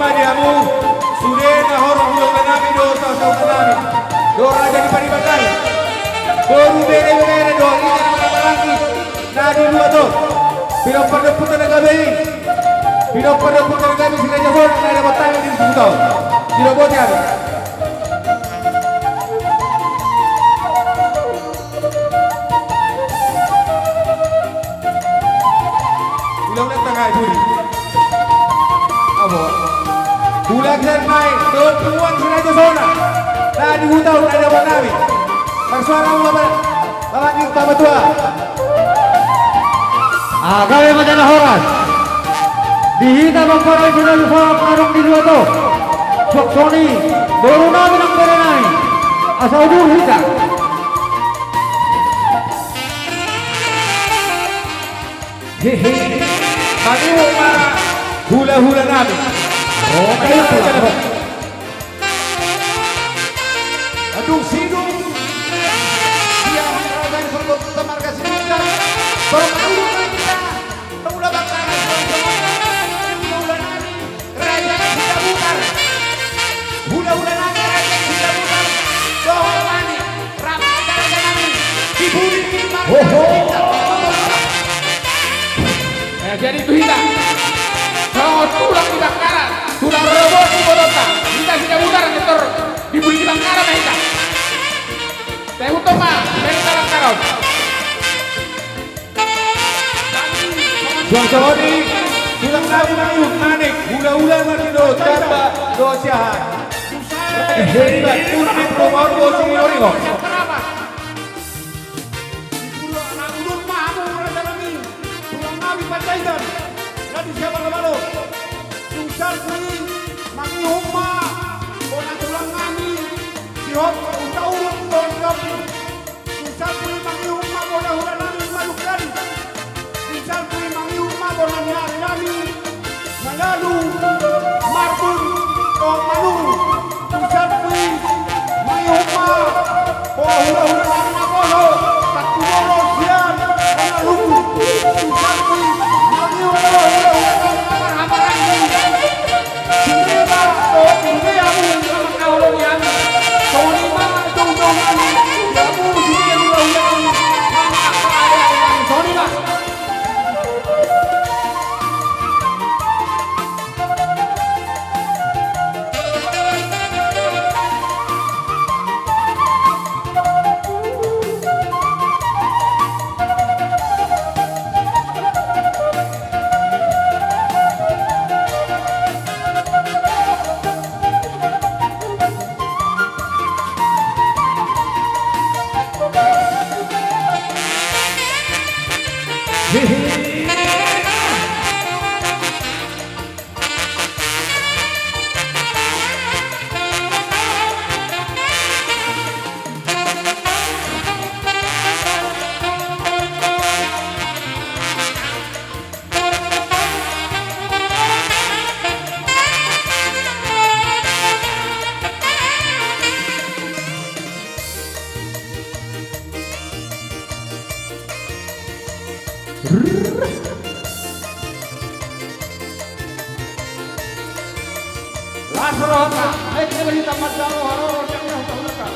madiamu sudah nahor ulang nami do sosok nami do raja di padibatai do rubere do ini nama lagi nadi dua do pilok pada putar gabe pilok pada putar gabe sila jahor nada batang di situ tidak boleh ada bilang nak tengah juri apa bulan naik perempuan sila jahor nadi hutau nada batang bersuara ulama lagi utama tua Kali majalah horas dihita memperai final falak narung di dua to Sok Sony baru nabi nang berenai asal udur hita hehe mati umara hula-hula nabi kayak apa aduh sidung siang rasain perut temar kasih muda bermalu kita ulah bakal hula nabi raja sudah bubar hula-hula nabi raja sudah bubar dohor mani raja nabi dibuli jadi itu hita kalau tulang di bakaran tulang robot di bolota hita sudah bubar ngetor dibuli di bakaran hita saya utama dari dalam karau Juang Jawadi, tulang nabi nangis manik, hula-hula mati do, jamba do siahan. Hebat, turun promor do sini origo. Tulang nabi pacaidan, jadi siapa kebalo? Susar kuning, mangi humma, bona tulang nabi, sihot utaulang don kapi. Susar kuning mangi humma, bona hula nabi maluk dari. Susar kuning mangi humma, bona nyari nabi, malalu, marbun, kong malu. Susar kuning mangi humma, bona hula-hula nabi nakolo, tak kumolo sian, bona lugu. Susar kuning mangi humma, hula-hula nabi hamar-hamaran ini. Sineba, oh sindiamu, sama kaulo yami. Soni mama dong-dongan, yamu sindia hula-hula nabi. Mama apa ada yang Soni mah. Lasrota, ayo kita beri tamat jauh haror yang dah terletak.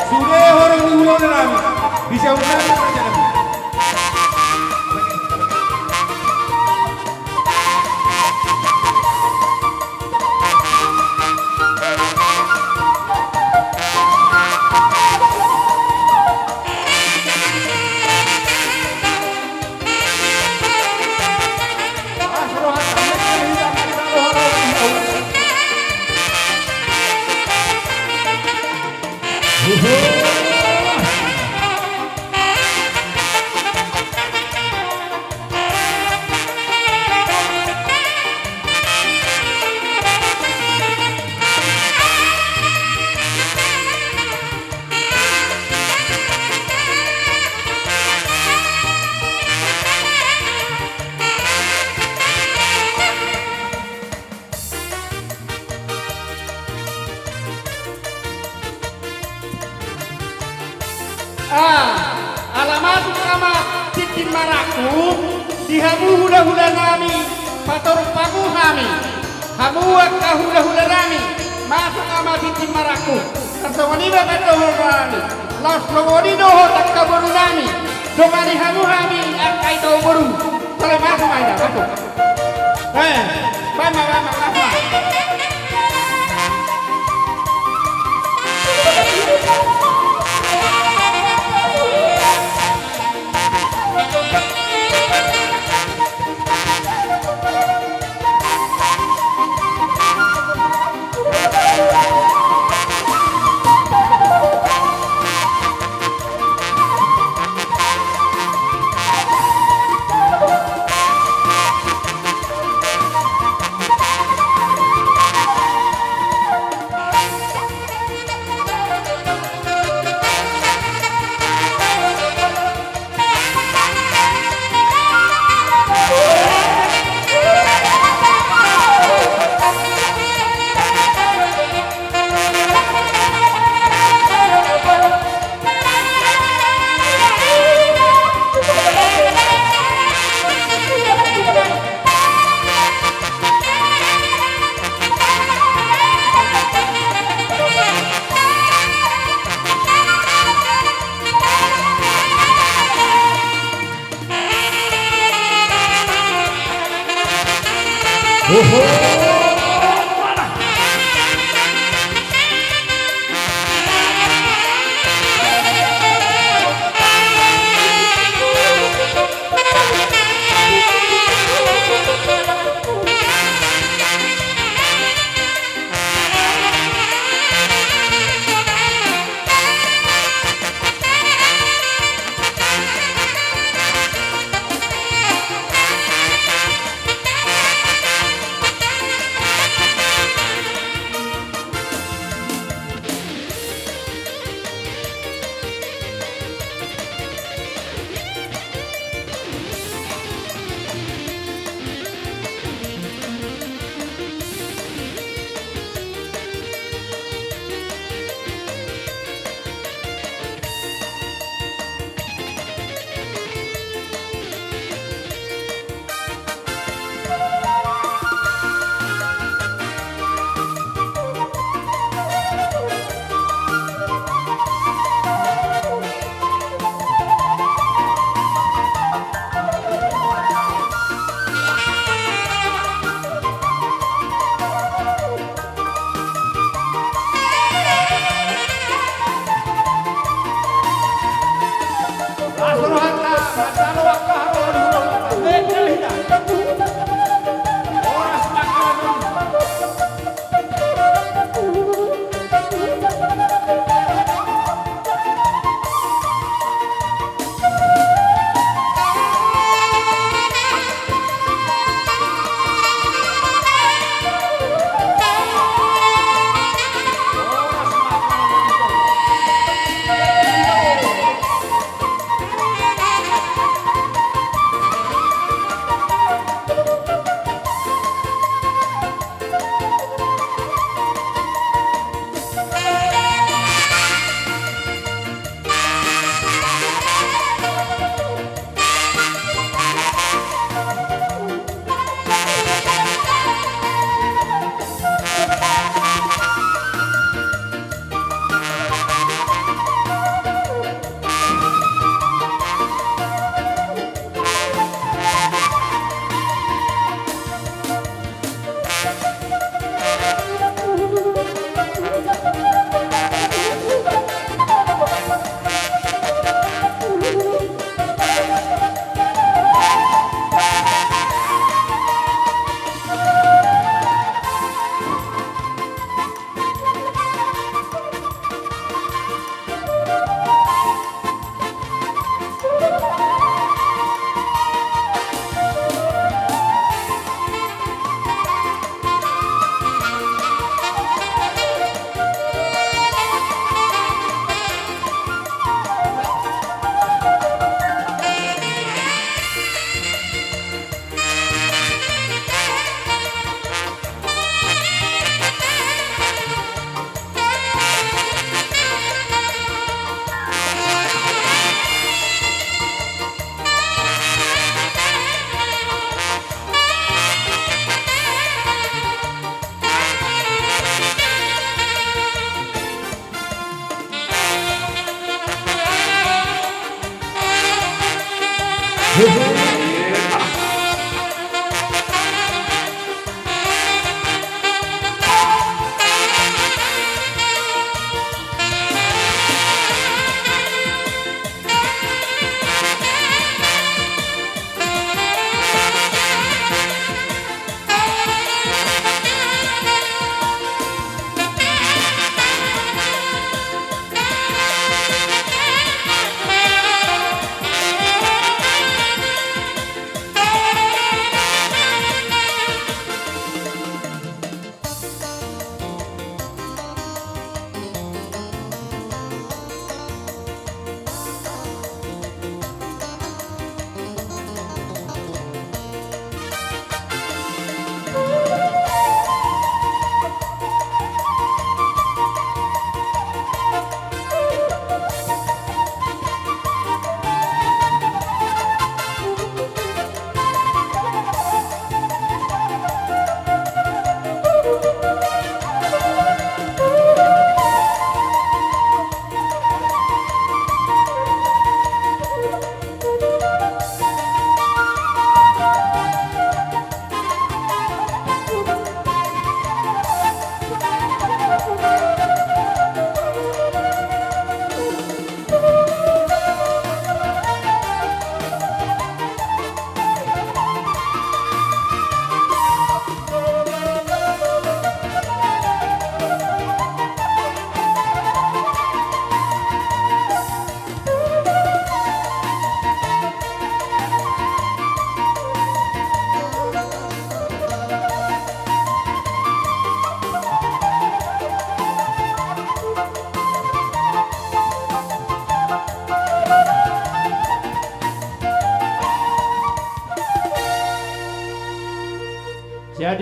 Sudah orang di bulan bisa undang saja. Alamat titim maraku dihamu hula-hula nami pator pamu kami hamu akka hula-hula nami masuk ama titim maraku tersawani babat dohorani laus lowoni doho takka boru nami domani hamu kami akai doho boru sole masuk aja masuk bama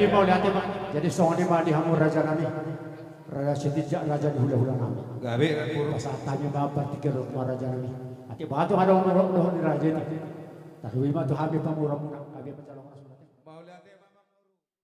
Jadi mau lihat Pak. Jadi songoni mah di hamur raja nami. Raja setijak raja di hula-hula nami. Gabe puro. Pas tanya bapak tikir rumah raja nami. Ati batu ada umur di raja itu. Tapi mah tuh habis pamurah. Habis